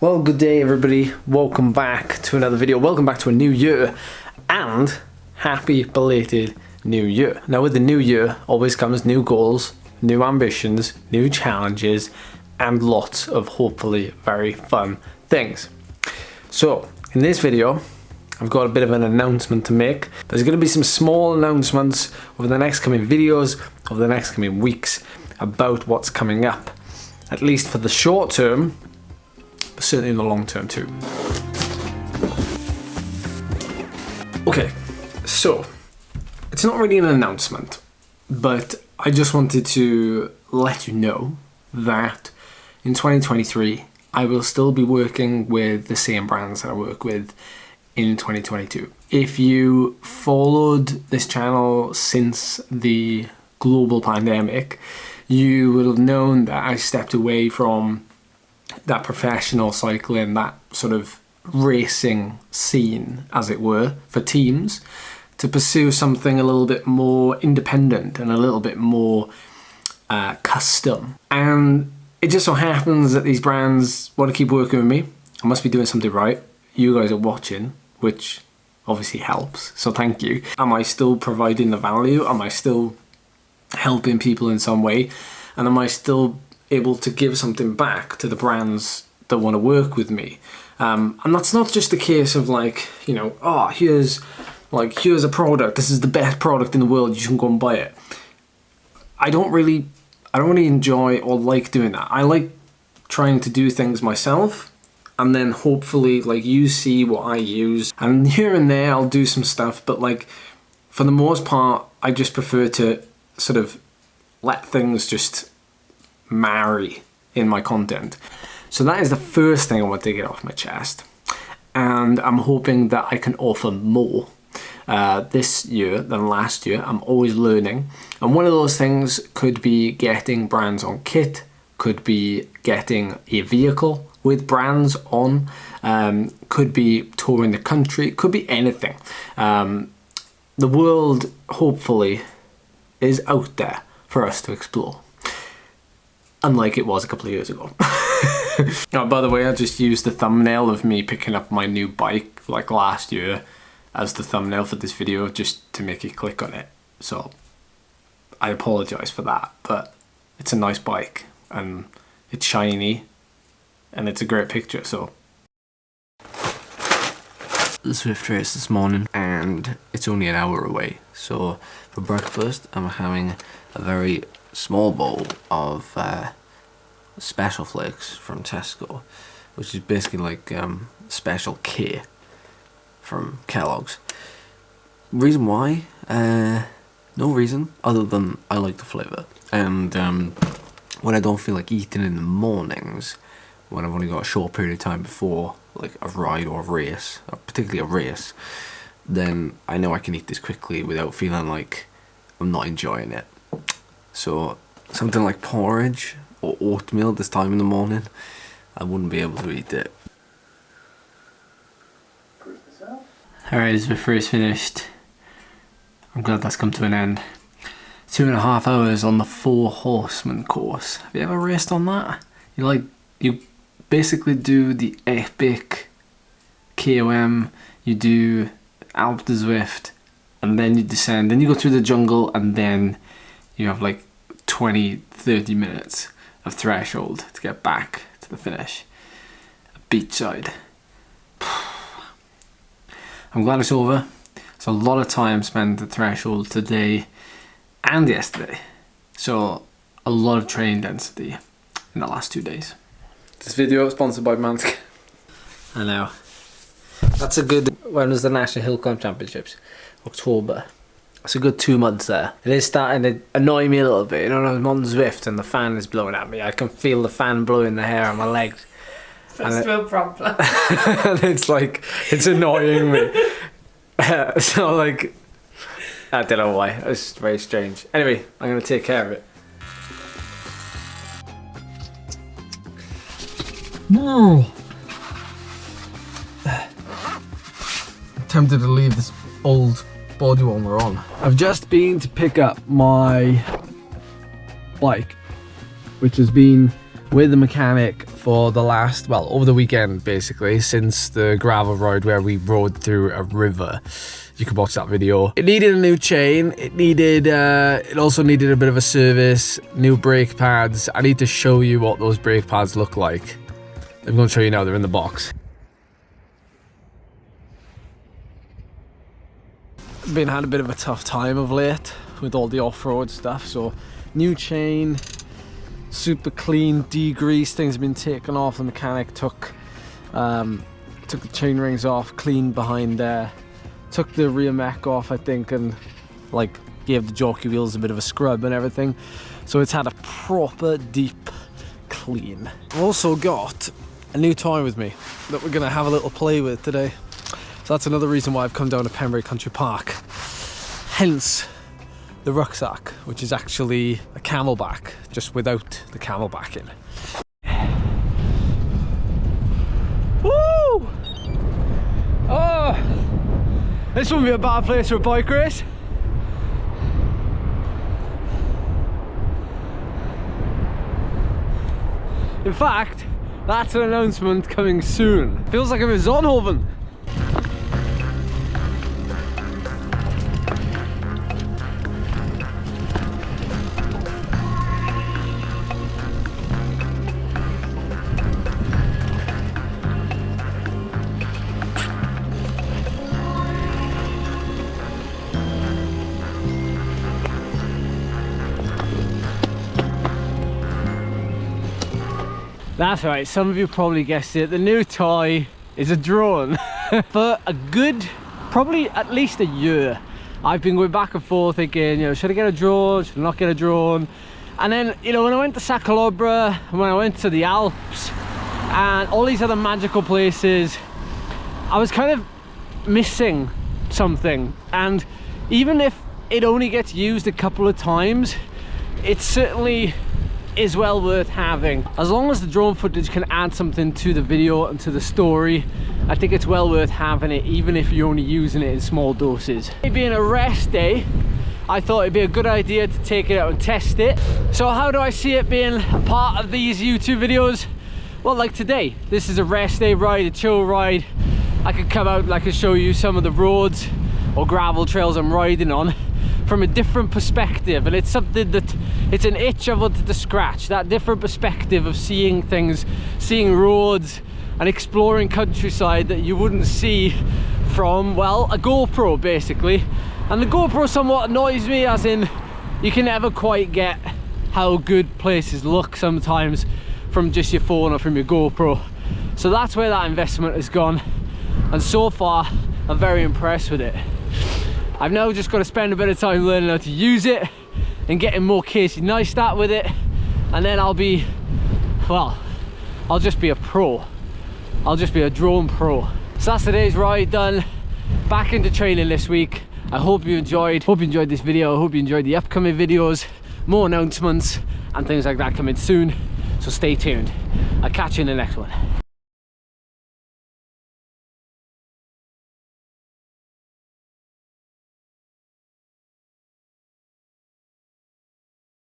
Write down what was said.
Well, good day everybody, welcome back to another video, welcome back to a new year, and happy belated new year. Now with the new year always comes new goals, new ambitions, new challenges, and lots of hopefully very fun things. So in this video, I've got a bit of an announcement to make. There's going to be some small announcements over the next coming videos, over the next coming weeks, about what's coming up, at least for the short term, but certainly in the long term too. Okay, so it's not really an announcement, but I just wanted to let you know that in 2023 I will still be working with the same brands that I work with in 2022. If you followed this channel since the global pandemic, you will have known that I stepped away from that professional cycling, that sort of racing scene, as it were, for teams, to pursue something a little bit more independent and a little bit more custom. And it just so happens that these brands want to keep working with me. I must be doing something right. You guys are watching, which obviously helps, so thank you. Am I still providing the value? Am I still helping people in some way? And am I still able to give something back to the brands that want to work with me? And that's not just a case of like, you know, oh, here's a product, this is the best product in the world, you should go and buy it. I don't really enjoy or like doing that. I like trying to do things myself, and then hopefully like you see what I use, and here and there I'll do some stuff, but like for the most part I just prefer to sort of let things just marry in my content. So that is the first thing I want to get off my chest, and I'm hoping that I can offer more this year than last year. I'm always learning, and one of those things could be getting brands on kit, could be getting a vehicle with brands on, could be touring the country, could be anything. The world hopefully is out there for us to explore, unlike it was a couple of years ago. Oh, by the way, I just used the thumbnail of me picking up my new bike like last year as the thumbnail for this video, just to make you click on it. So I apologise for that, but it's a nice bike and it's shiny and it's a great picture. So the Zwift race this morning, and it's only an hour away. So for breakfast I'm having a very small bowl of special flakes from Tesco, which is basically like special K from Kellogg's. Reason why? No reason other than I like the flavour, and when I don't feel like eating in the mornings, when I've only got a short period of time before like a ride or a race, or particularly a race, then I know I can eat this quickly without feeling like I'm not enjoying it. So something like porridge or oatmeal this time in the morning, I wouldn't be able to eat it. Alright, as we're first finished, I'm glad that's come to an end. 2.5 hours on the 4 Horsemen course. Have you ever raced on that? You basically do the epic KOM, you do Alpe d'Huez, and then you descend, then you go through the jungle, and then you have like 20-30 minutes of threshold to get back to the finish. Beachside. I'm glad it's over. It's a lot of time spent at threshold today and yesterday. So a lot of training density in the last 2 days. This video is sponsored by Manscaped. I know. That's a good... When was the National Hill Climb Championships? October. It's a good 2 months there. It is starting to annoy me a little bit. You know, I'm on Zwift and the fan is blowing at me. I can feel the fan blowing the hair on my legs. First world problem. And it's like, it's annoying me. So like, I don't know why. It's very strange. Anyway, I'm going to take care of it. No. I'm tempted to leave this old body warmer on. I've just been to pick up my bike, which has been with the mechanic for the last, well, over the weekend basically, since the gravel ride where we rode through a river. You can watch that video. It needed a new chain. It also needed a bit of a service, new brake pads. I need to show you what those brake pads look like. I'm going to show you now, they're in the box. Been had a bit of a tough time of late with all the off-road stuff, so new chain, super clean, degreased, things have been taken off. The mechanic took the chain rings off, cleaned behind there, took the rear mech off I think, and like gave the jockey wheels a bit of a scrub and everything, so it's had a proper deep clean. I've also got a new toy with me that we're gonna have a little play with today. So that's another reason why I've come down to Pembury Country Park. Hence the rucksack, which is actually a camelback, just without the camelback in. Woo! Oh! This wouldn't be a bad place for a bike race. In fact, that's an announcement coming soon. Feels like I'm in Zonhoven. That's right, some of you probably guessed it. The new toy is a drone. For a good, probably at least a year, I've been going back and forth thinking, you know, should I get a drone, should I not get a drone? And then, you know, when I went to Sacalobra, when I went to the Alps, and all these other magical places, I was kind of missing something. And even if it only gets used a couple of times, it certainly is well worth having. As long as the drone footage can add something to the video and to the story, I think it's well worth having it, even if you're only using it in small doses. It being a rest day, I thought it'd be a good idea to take it out and test it. So how do I see it being a part of these YouTube videos? Well, like today, this is a rest day ride, a chill ride. I could come out and I could show you some of the roads or gravel trails I'm riding on from a different perspective, and it's something that, it's an itch I wanted to scratch, that different perspective of seeing things, seeing roads and exploring countryside that you wouldn't see from, well, a GoPro basically. And the GoPro somewhat annoys me, as in you can never quite get how good places look sometimes from just your phone or from your GoPro. So that's where that investment has gone, and so far I'm very impressed with it. I've now just got to spend a bit of time learning how to use it and getting more Casey Neistat with it, and then I'll be, well, I'll just be a pro. I'll just be a drone pro. So that's today's ride done. Back into training this week. I hope you enjoyed this video. I hope you enjoyed the upcoming videos. More announcements and things like that coming soon, so stay tuned. I'll catch you in the next one.